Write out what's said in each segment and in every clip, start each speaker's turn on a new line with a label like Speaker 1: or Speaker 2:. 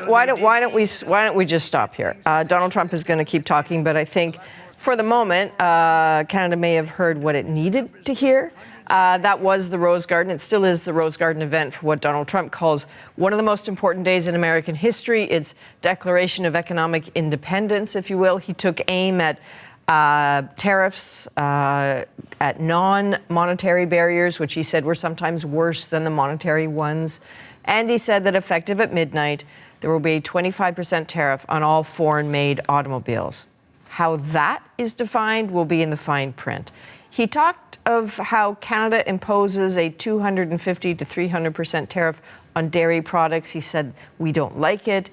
Speaker 1: why don't we just stop here? Donald Trump is going to keep talking, but I think for the moment, Canada may have heard what it needed to hear. That was the Rose Garden. It still is the Rose Garden event for what Donald Trump calls one of the most important days in American history. It's Declaration of Economic Independence, if you will. He took aim at tariffs, at non-monetary barriers, which he said were sometimes worse than the monetary ones. And he said that effective at midnight, there will be a 25% tariff on all foreign-made automobiles. How that is defined will be in the fine print. He talked of how Canada imposes a 250 to 300% tariff on dairy products. He said, we don't like it.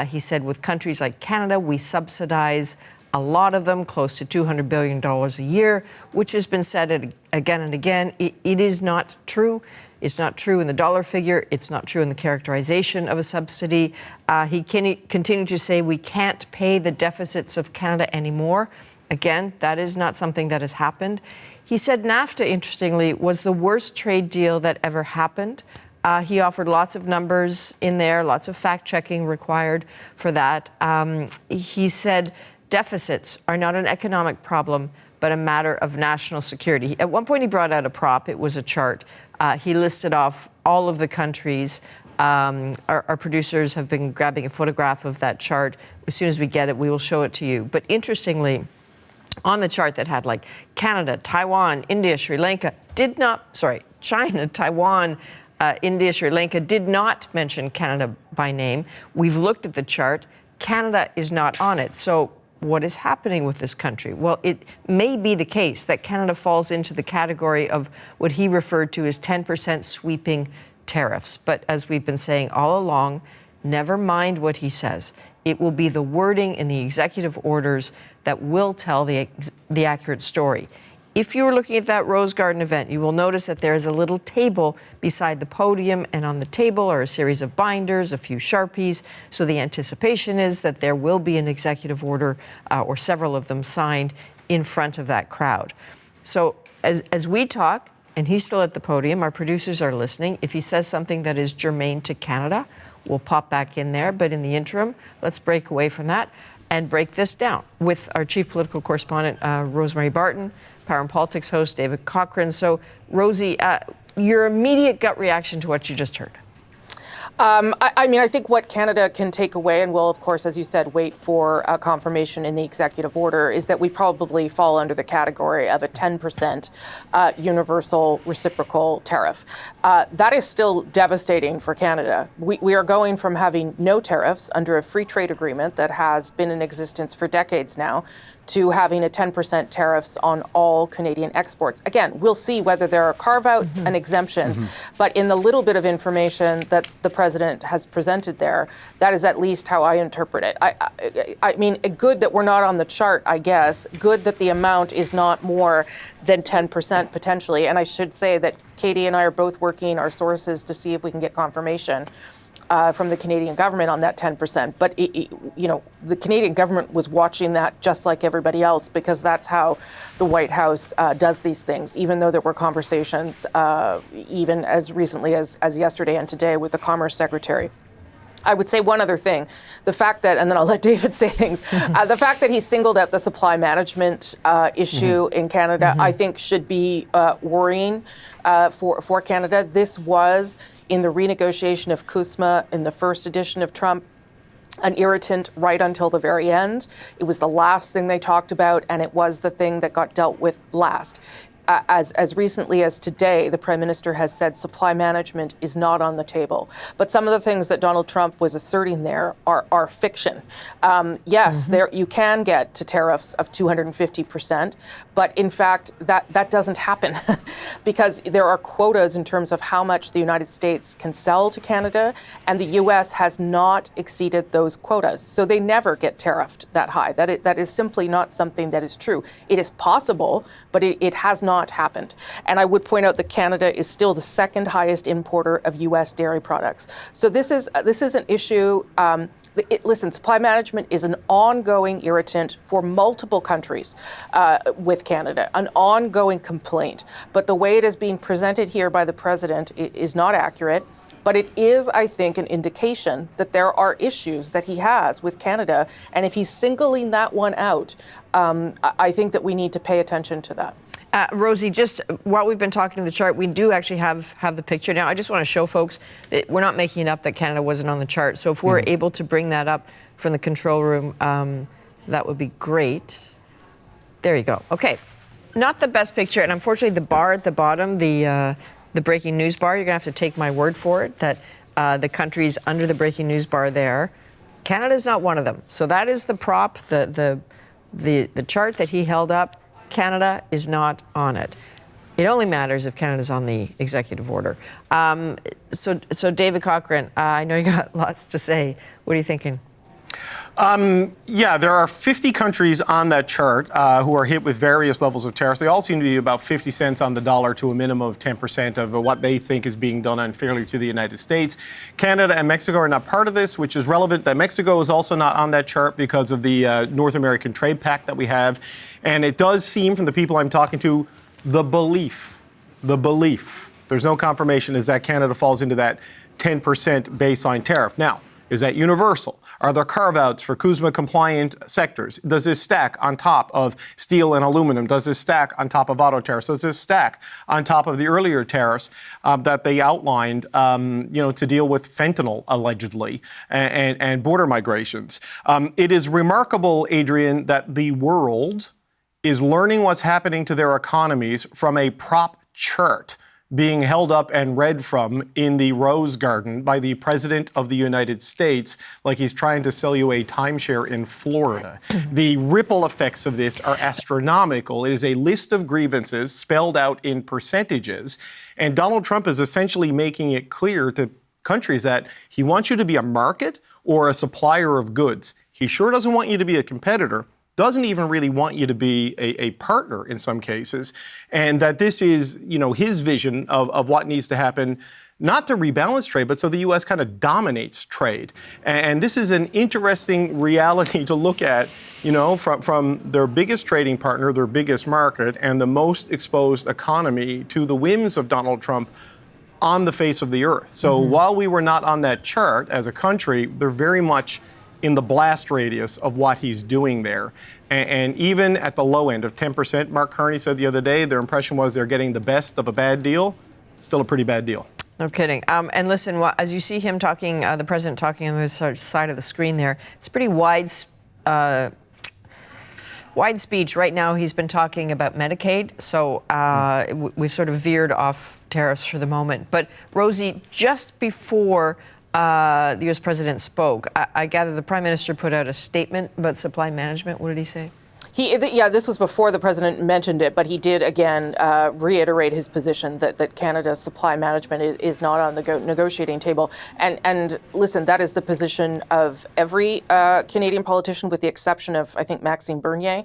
Speaker 1: He said, with countries like Canada, we subsidize a lot of them, close to $200 billion a year, which has been said again and again. It is not true. It's not true in the dollar figure. It's not true in the characterization of a subsidy. He continued to say we can't pay the deficits of Canada anymore. Again, that is not something that has happened. He said NAFTA, interestingly, was the worst trade deal that ever happened. He offered lots of numbers in there, lots of fact-checking required for that. He said deficits are not an economic problem, but a matter of national security. At one point, he brought out a prop. It was a chart. He listed off all of the countries. Our producers have been grabbing a photograph of that chart. As soon as we get it, we will show it to you. But interestingly, on the chart that had like Canada, Taiwan, India, Sri Lanka, China, Taiwan, India, Sri Lanka did not mention Canada by name. We've looked at the chart. Canada is not on it. So what is happening with this country? Well, it may be the case that Canada falls into the category of what he referred to as 10% sweeping tariffs. But as we've been saying all along, never mind what he says. It will be the wording in the executive orders that will tell the accurate story. If you were looking at that Rose Garden event, you will notice that there is a little table beside the podium, and on the table are a series of binders, a few Sharpies. So the anticipation is that there will be an executive order or several of them signed in front of that crowd. So as we talk, and he's still at the podium, our producers are listening. If he says something that is germane to Canada, we'll pop back in there. But in the interim, let's break away from that and break this down with our chief political correspondent, Rosemary Barton, Power and Politics host, David Cochran. So, Rosie, your immediate gut reaction to what you just heard?
Speaker 2: I think what Canada can take away, and will, of course, as you said, wait for confirmation in the executive order, is that we probably fall under the category of a 10% universal reciprocal tariff. That is still devastating for Canada. We are going from having no tariffs under a free trade agreement that has been in existence for decades now to having a 10% tariffs on all Canadian exports. Again, we'll see whether there are carve-outs and exemptions, but in the little bit of information that the president has presented there, that is at least how I interpret it. I mean, good that we're not on the chart, I guess. Good that the amount is not more than 10% potentially. And I should say that Katie and I are both working our sources to see if we can get confirmation from the Canadian government on that 10%. But, the Canadian government was watching that just like everybody else, because that's how the White House does these things, even though there were conversations even as recently as yesterday and today with the Commerce Secretary. I would say one other thing, the fact that, and then I'll let David say things, the fact that he singled out the supply management issue in Canada, I think should be worrying for Canada. This was, in the renegotiation of CUSMA in the first edition of Trump, an irritant right until the very end. It was the last thing they talked about, and it was the thing that got dealt with last. As recently as today, the Prime Minister has said supply management is not on the table. But some of the things that Donald Trump was asserting there are fiction. Yes, there you can get to tariffs of 250%, but in fact, that doesn't happen because there are quotas in terms of how much the United States can sell to Canada, and the U.S. has not exceeded those quotas. So they never get tariffed that high. That is simply not something that is true. It is possible, but it has not happened. And I would point out that Canada is still the second highest importer of U.S. dairy products. So this is an issue. Listen, supply management is an ongoing irritant for multiple countries with Canada, an ongoing complaint. But the way it is being presented here by the president is not accurate. But it is, I think, an indication that there are issues that he has with Canada. And if he's singling that one out, I think that we need to pay attention to that.
Speaker 1: Rosie, just while we've been talking to the chart, we do actually have the picture. Now, I just want to show folks that we're not making it up that Canada wasn't on the chart. So if we're able to bring that up from the control room, that would be great. There you go. Okay. Not the best picture. And unfortunately, the bar at the bottom, the breaking news bar, you're going to have to take my word for it, that the countries under the breaking news bar there, Canada's not one of them. So that is the prop, the chart that he held up. Canada is not on it. It only matters if Canada's on the executive order. So David Cochrane, I know you got lots to say. What are you thinking?
Speaker 3: Yeah, there are 50 countries on that chart who are hit with various levels of tariffs. They all seem to be about 50 cents on the dollar to a minimum of 10% of what they think is being done unfairly to the United States. Canada and Mexico are not part of this, which is relevant that Mexico is also not on that chart because of the North American Trade Pact that we have. And it does seem from the people I'm talking to, the belief, there's no confirmation, is that Canada falls into that 10% baseline tariff. Now, is that universal? Are there carve-outs for CUSMA-compliant sectors? Does this stack on top of steel and aluminum? Does this stack on top of auto tariffs? Does this stack on top of the earlier tariffs that they outlined, to deal with fentanyl, allegedly, and border migrations? It is remarkable, Adrian, that the world is learning what's happening to their economies from a prop chart being held up and read from in the Rose Garden by the President of the United States, like he's trying to sell you a timeshare in Florida. The ripple effects of this are astronomical. It is a list of grievances spelled out in percentages, and Donald Trump is essentially making it clear to countries that he wants you to be a market or a supplier of goods. He sure doesn't want you to be a competitor, doesn't even really want you to be a partner in some cases, and that this is, his vision of what needs to happen, not to rebalance trade, but so the U.S. kind of dominates trade. And this is an interesting reality to look at, from their biggest trading partner, their biggest market, and the most exposed economy to the whims of Donald Trump on the face of the earth. So while we were not on that chart as a country, they're very much in the blast radius of what he's doing there. And even at the low end of 10%, Mark Carney said the other day, their impression was they're getting the best of a bad deal. It's still a pretty bad deal.
Speaker 1: No kidding. And listen, as you see him talking, the president talking on the side of the screen there, it's pretty wide speech. Right now, he's been talking about Medicaid. So we've sort of veered off tariffs for the moment. But Rosie, just before the U.S. president spoke, I gather the prime minister put out a statement about supply management. What did he say?
Speaker 2: This was before the president mentioned it, but he did again reiterate his position that Canada's supply management is not on the negotiating table. And listen, that is the position of every Canadian politician, with the exception of, I think, Maxime Bernier,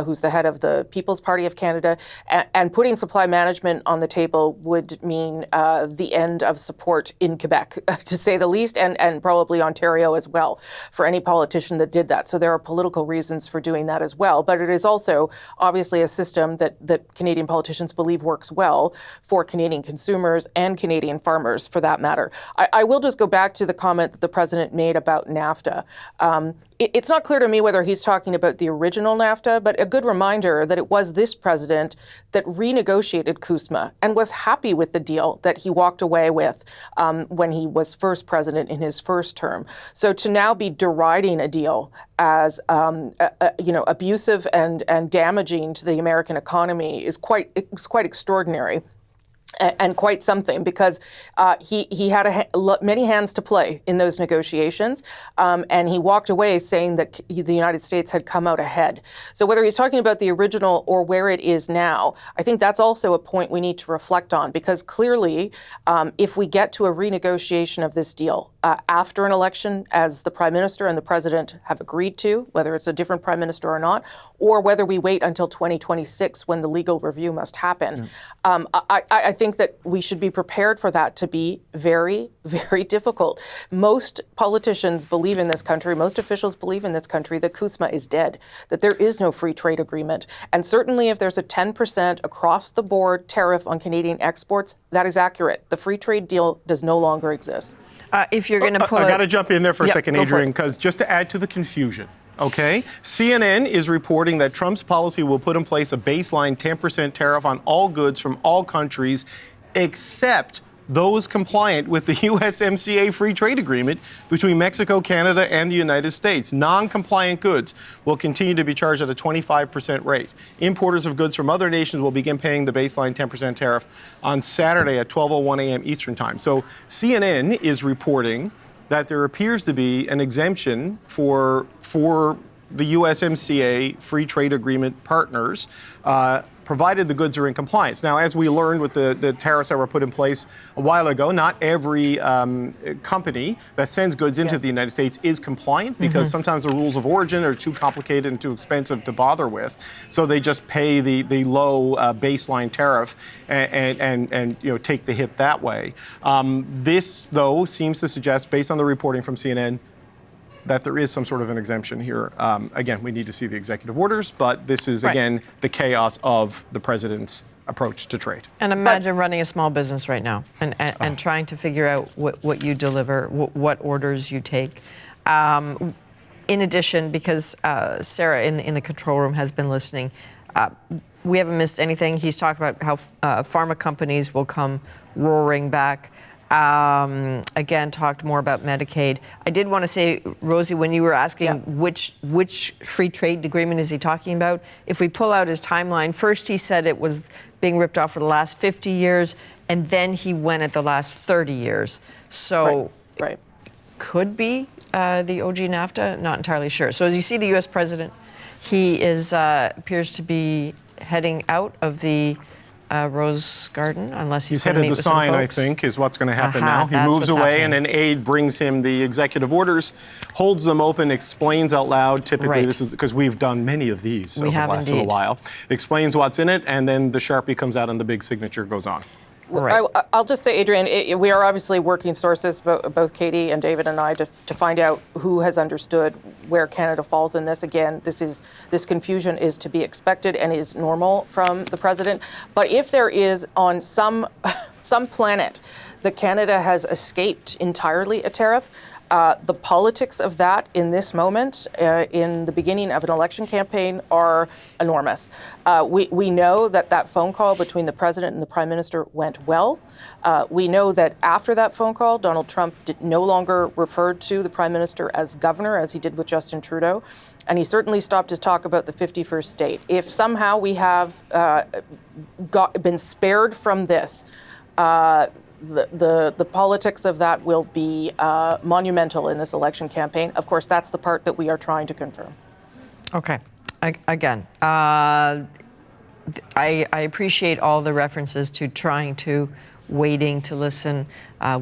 Speaker 2: who's the head of the People's Party of Canada. And putting supply management on the table would mean the end of support in Quebec, to say the least, and probably Ontario as well, for any politician that did that. So there are political reasons for doing that as well. But it is also obviously a system that Canadian politicians believe works well for Canadian consumers and Canadian farmers, for that matter. I will just go back to the comment that the president made about NAFTA. It's not clear to me whether he's talking about the original NAFTA, but a good reminder that it was this president that renegotiated CUSMA and was happy with the deal that he walked away with when he was first president in his first term. So to now be deriding a deal as abusive and damaging to the American economy is quite extraordinary. And quite something, because he had many hands to play in those negotiations, and he walked away saying that the United States had come out ahead. So whether he's talking about the original or where it is now, I think that's also a point we need to reflect on, because clearly, if we get to a renegotiation of this deal after an election, as the Prime Minister and the President have agreed to, whether it's a different Prime Minister or not, or whether we wait until 2026 when the legal review must happen, I think that we should be prepared for that to be very, very difficult. Most politicians believe in this country, most officials believe in this country that CUSMA is dead, that there is no free trade agreement. And certainly if there's a 10% across the board tariff on Canadian exports, that is accurate. The free trade deal does no longer exist.
Speaker 1: If you're going to pull
Speaker 3: I got to jump in there for a second,
Speaker 1: go for
Speaker 3: Adrian,
Speaker 1: it.
Speaker 3: because just to add to the confusion, okay? CNN is reporting that Trump's policy will put in place a baseline 10% tariff on all goods from all countries except those compliant with the USMCA free trade agreement between Mexico, Canada, and the United States. Non-compliant goods will continue to be charged at a 25% rate. Importers of goods from other nations will begin paying the baseline 10% tariff on Saturday at 12:01 a.m. Eastern Time. So CNN is reporting that there appears to be an exemption for the USMCA free trade agreement partners, provided the goods are in compliance. Now, as we learned with the tariffs that were put in place a while ago, not every company that sends goods into the United States is compliant because sometimes the rules of origin are too complicated and too expensive to bother with. So they just pay the low baseline tariff and take the hit that way. This, though, seems to suggest, based on the reporting from CNN, that there is some sort of an exemption here. Again, we need to see the executive orders, but this is, again, the chaos of the president's approach to trade.
Speaker 1: And imagine running a small business right now and trying to figure out what you deliver, what orders you take. In addition, because Sarah in the control room has been listening, we haven't missed anything. He's talked about how pharma companies will come roaring back. Again, talked more about Medicaid. I did want to say, Rosie, when you were asking which free trade agreement is he talking about, if we pull out his timeline, first he said it was being ripped off for the last 50 years, and then he went at the last 30 years. So could be the OG NAFTA, not entirely sure. So as you see the U.S. president, he is appears to be heading out of the Rose Garden, unless he's
Speaker 3: headed
Speaker 1: meet
Speaker 3: the
Speaker 1: with some
Speaker 3: sign, I
Speaker 1: folks.
Speaker 3: think, is what's going to happen now. He
Speaker 1: That's
Speaker 3: moves
Speaker 1: what's
Speaker 3: away,
Speaker 1: happening.
Speaker 3: and an aide brings him the executive orders, holds them open, explains out loud. Typically, this is because we've done many of these over the last little while. Explains what's in it, and then the Sharpie comes out, and the big signature goes on.
Speaker 2: I'll just say, Adrian, we are obviously working sources, both Katie and David and I, to find out who has understood where Canada falls in this. Again, this confusion is to be expected and is normal from the president. But if there is on some planet that Canada has escaped entirely a tariff, the politics of that in this moment, in the beginning of an election campaign, are enormous. We know that phone call between the president and the prime minister went well. We know that after that phone call, Donald Trump no longer referred to the prime minister as governor, as he did with Justin Trudeau. And he certainly stopped his talk about the 51st state. If somehow we have been spared from this, the politics of that will be monumental in this election campaign. Of course, that's the part that we are trying to confirm.
Speaker 1: Okay. Again, I appreciate all the references to trying to waiting to listen,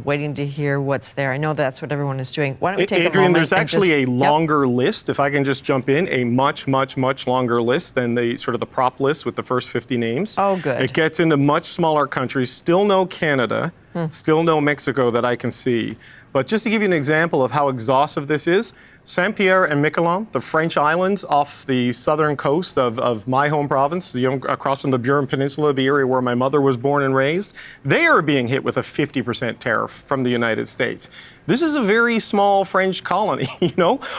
Speaker 1: waiting to hear what's there. I know that's what everyone is doing. Why don't we take
Speaker 3: Adrian,
Speaker 1: a moment
Speaker 3: there's actually
Speaker 1: just,
Speaker 3: a longer list, if I can just jump in, a much, much, much longer list than the sort of the prop list with the first 50 names.
Speaker 1: Oh, good.
Speaker 3: It gets into much smaller countries, still no Canada, still no Mexico that I can see. But just to give you an example of how exhaustive this is, Saint-Pierre and Miquelon, the French islands off the southern coast of my home province, across from the Burin Peninsula, the area where my mother was born and raised, they are being hit with a 50% tariff from the United States. This is a very small French colony,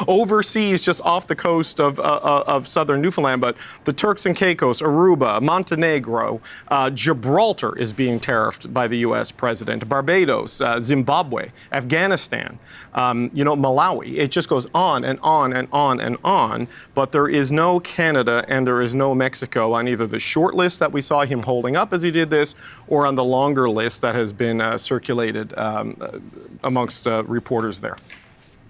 Speaker 3: overseas, just off the coast of southern Newfoundland. But the Turks and Caicos, Aruba, Montenegro, Gibraltar is being tariffed by the U.S. president. Barbados, Zimbabwe, Afghanistan, Malawi. It just goes on and on and on and on. But there is no Canada and there is no Mexico on either the short list that we saw him holding up as he did this, or on the longer list that has been circulated amongst reporters there.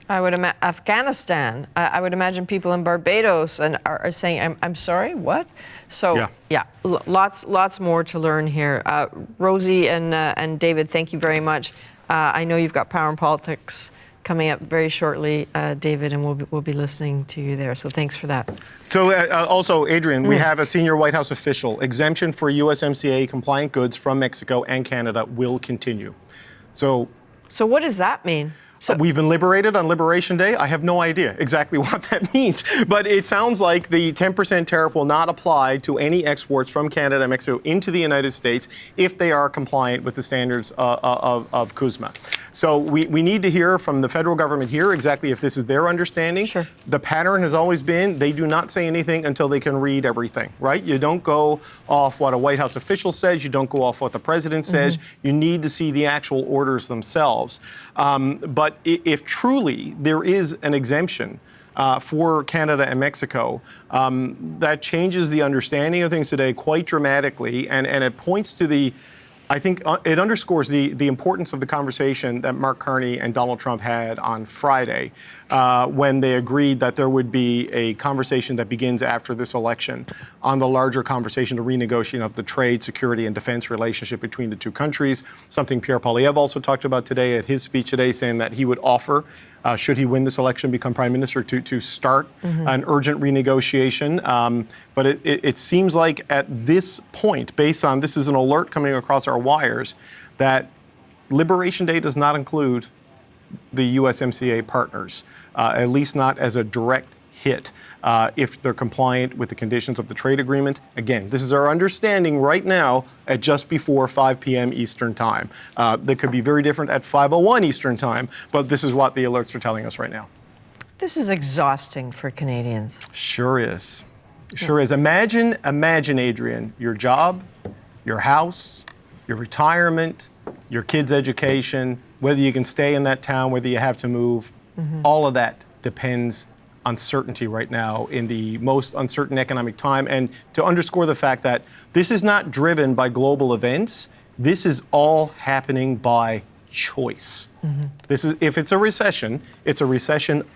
Speaker 1: I would imagine Afghanistan. I would imagine people in Barbados are saying, "I'm sorry, what?" So lots more to learn here. Rosie and David, thank you very much. I know you've got Power and Politics coming up very shortly, David, and we'll be listening to you there. So thanks for that.
Speaker 3: So also, Adrian, we have a senior White House official. Exemption for USMCA compliant goods from Mexico and Canada will continue. So
Speaker 1: what does that mean? So
Speaker 3: we've been liberated on Liberation Day. I have no idea exactly what that means, but it sounds like the 10% tariff will not apply to any exports from Canada and Mexico into the United States if they are compliant with the standards of CUSMA. So we need to hear from the federal government here exactly if this is their understanding.
Speaker 1: Sure.
Speaker 3: The pattern has always been they do not say anything until they can read everything, right? You don't go off what a White House official says. You don't go off what the president says. You need to see the actual orders themselves. But if truly there is an exemption for Canada and Mexico, that changes the understanding of things today quite dramatically, and it points to the, I think it underscores the importance of the conversation that Mark Carney and Donald Trump had on Friday when they agreed that there would be a conversation that begins after this election on the larger conversation, the renegotiation of the trade, security, and defense relationship between the two countries, something Pierre Poilievre also talked about today at his speech today, saying that he would offer, should he win this election, become prime minister, to start an urgent renegotiation. But it seems like at this point, based on, this is an alert coming across our wires, that Liberation Day does not include the USMCA partners, at least not as a direct hit, if they're compliant with the conditions of the trade agreement. Again, this is our understanding right now at just before 5 p.m. Eastern Time. That could be very different at 5:01 Eastern Time, but this is what the alerts are telling us right now.
Speaker 1: this is exhausting for Canadians.
Speaker 3: Sure is. Sure is. Imagine, Adrian, your job, your house, your retirement, your kids' education, whether you can stay in that town, whether you have to move, all of that depends on certainty right now in the most uncertain economic time. And to underscore the fact that this is not driven by global events, this is all happening by choice. This is, if it's a recession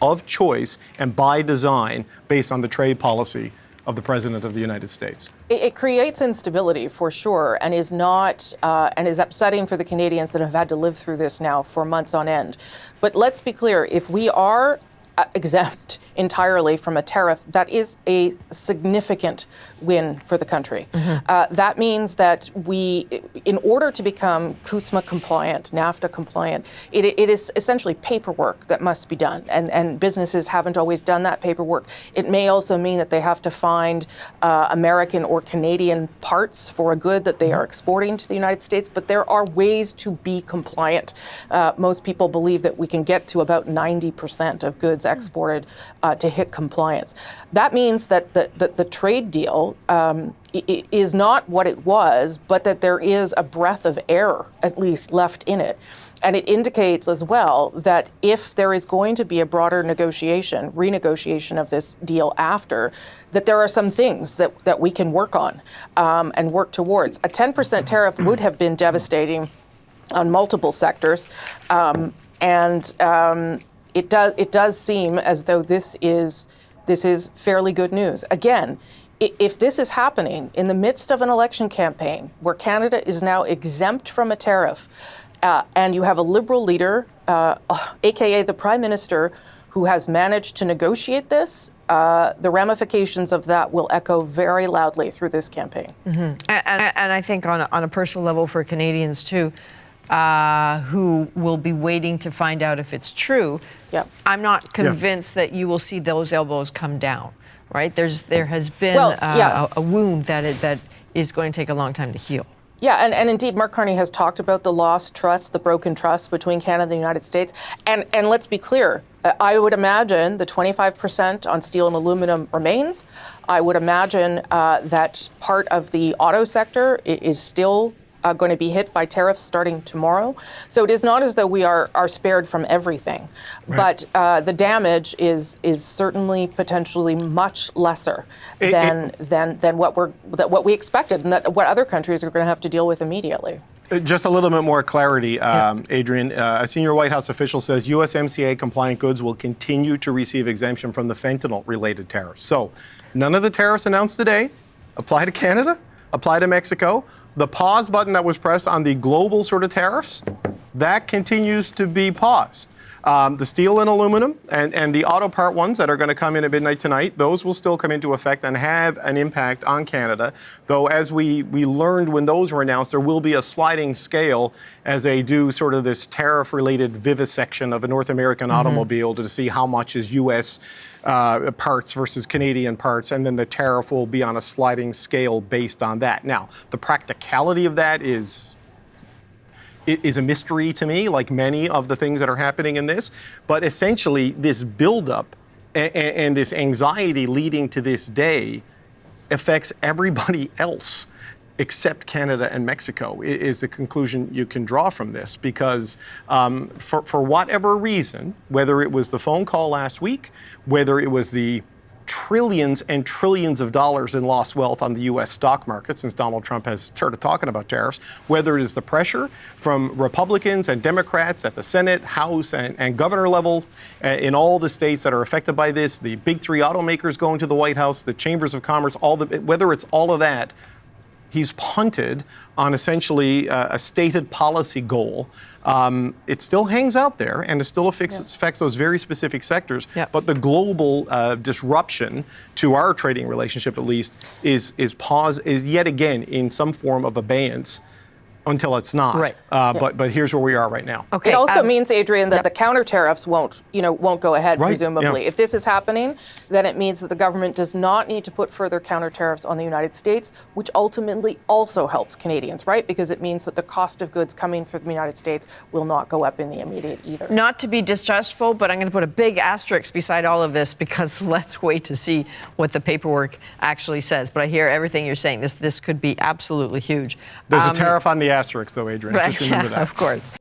Speaker 3: of choice and by design based on the trade policy of the President of the United States.
Speaker 2: It creates instability for sure, and is not and is upsetting for the Canadians that have had to live through this now for months on end. But let's be clear, if we are exempt entirely from a tariff, that is a significant win for the country. That means that we, in order to become CUSMA compliant, NAFTA compliant, it is essentially paperwork that must be done, and businesses haven't always done that paperwork. It may also mean that they have to find American or Canadian parts for a good that they are exporting to the United States, but there are ways to be compliant. Most people believe that we can get to about 90% of goods exported to hit compliance. That means that the trade deal is not what it was, but that there is a breath of air, at least, left in it. And it indicates as well that if there is going to be a broader renegotiation of this deal after, that there are some things that we can work on and work towards. A 10% tariff would have been devastating on multiple sectors, it does seem as though this is fairly good news. Again, if this is happening in the midst of an election campaign where Canada is now exempt from a tariff, and you have a Liberal leader, aka the Prime Minister, who has managed to negotiate this, the ramifications of that will echo very loudly through this campaign.
Speaker 1: And I think on a personal level for Canadians too, who will be waiting to find out if it's true.
Speaker 2: Yep.
Speaker 1: I'm not convinced that you will see those elbows come down, right? There has been a wound that is going to take a long time to heal.
Speaker 2: Yeah, and indeed, Mark Carney has talked about the lost trust, the broken trust between Canada and the United States. And let's be clear, I would imagine the 25% on steel and aluminum remains. I would imagine that part of the auto sector is still going to be hit by tariffs starting tomorrow. So it is not as though we are spared from everything. Right. But the damage is certainly potentially much lesser than what we expected, and that what other countries are going to have to deal with immediately.
Speaker 3: Just a little bit more clarity, Adrian. A senior White House official says USMCA compliant goods will continue to receive exemption from the fentanyl-related tariffs. So none of the tariffs announced today apply to Canada, apply to Mexico. The pause button that was pressed on the global sort of tariffs, that continues to be paused. The steel and aluminum and the auto part ones that are going to come in at midnight tonight, those will still come into effect and have an impact on Canada. Though, as we learned when those were announced, there will be a sliding scale as they do sort of this tariff-related vivisection of a North American automobile to see how much is U.S. Parts versus Canadian parts, and then the tariff will be on a sliding scale based on that. Now, the practicality of that is a mystery to me, like many of the things that are happening in this. But essentially, this buildup and this anxiety leading to this day affects everybody else except Canada and Mexico, is the conclusion you can draw from this. Because for whatever reason, whether it was the phone call last week, whether it was the trillions and trillions of dollars in lost wealth on the U.S. stock market since Donald Trump has started talking about tariffs, whether it is the pressure from Republicans and Democrats at the Senate, House, and governor level in all the states that are affected by this, the big three automakers going to the White House, the chambers of commerce, whether it's all of that, he's punted on essentially a stated policy goal. It still hangs out there, and it still affects those very specific sectors.
Speaker 1: Yep.
Speaker 3: But the global disruption to our trading relationship, at least, is yet again in some form of abeyance until it's not.
Speaker 1: Right.
Speaker 3: But here's where we are right now.
Speaker 1: Okay.
Speaker 2: It also means, Adrian, that the counter tariffs won't go ahead,
Speaker 3: Right,
Speaker 2: presumably.
Speaker 3: yeah.
Speaker 2: If this is happening, then it means that the government does not need to put further counter tariffs on the United States, which ultimately also helps Canadians, right? Because it means that the cost of goods coming from the United States will not go up in the immediate either.
Speaker 1: Not to be distrustful, but I'm going to put a big asterisk beside all of this, because let's wait to see what the paperwork actually says. But I hear everything you're saying. This could be absolutely huge.
Speaker 3: There's a tariff on the asterisk, though, Adrian.
Speaker 1: Right,
Speaker 3: Just remember that.
Speaker 1: Of course.